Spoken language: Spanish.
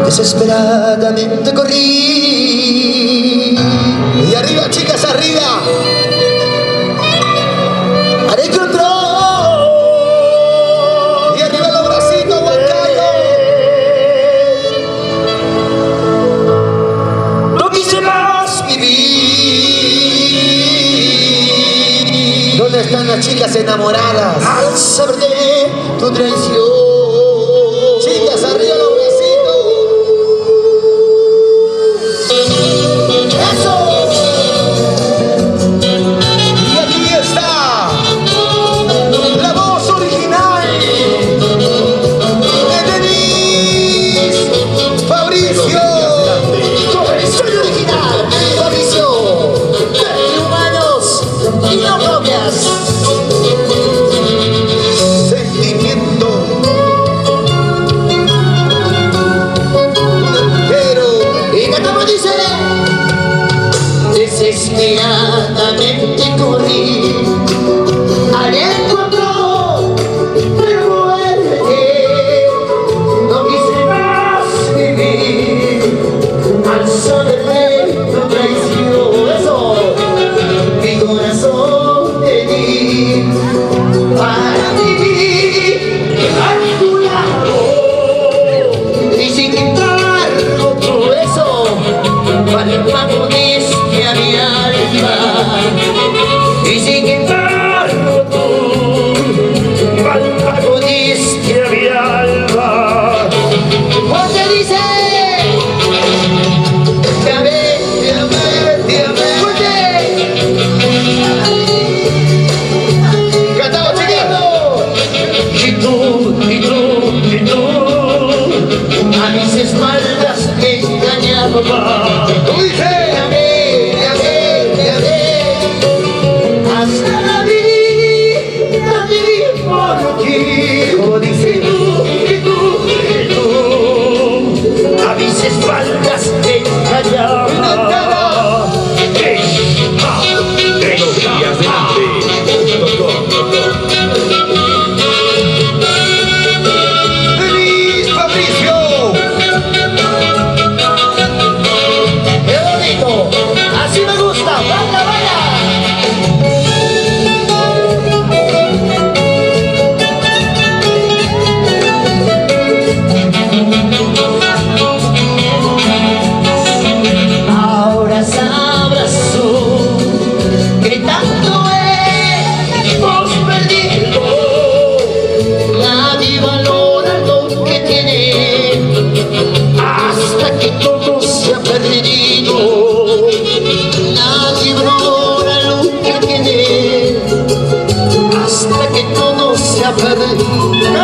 Desesperadamente corrí. Y arriba, chicas, arriba. Haré control. Y arriba los bracitos, Huancayo. No quise más vivir. ¿Dónde están las chicas enamoradas? Al saber de tu traición. Chicas, arriba los bracitos. Desesperadamente corrí, haré control de muerte. No quise más vivir al saber tu traición. Eso, mi corazón te di para vivir a tu lado y sin quitarlo todo eso. Para poniste a mi alma y sin embargo tú poniste a mi alma. ¿Cómo te dice? Te amé, te amé, te amé. ¡Fuerte! ¡Cantamos, chiquitos! Y tú, y tú, y tú a mis espaldas engañaba. Como dice tú, a mis espaldas te engañaba. Denis Fabricio. ¡Qué bonito! ¡Así me gusta! ¡Vaya, vaya! Nadie valora lo que tiene hasta que todo se ha perdido.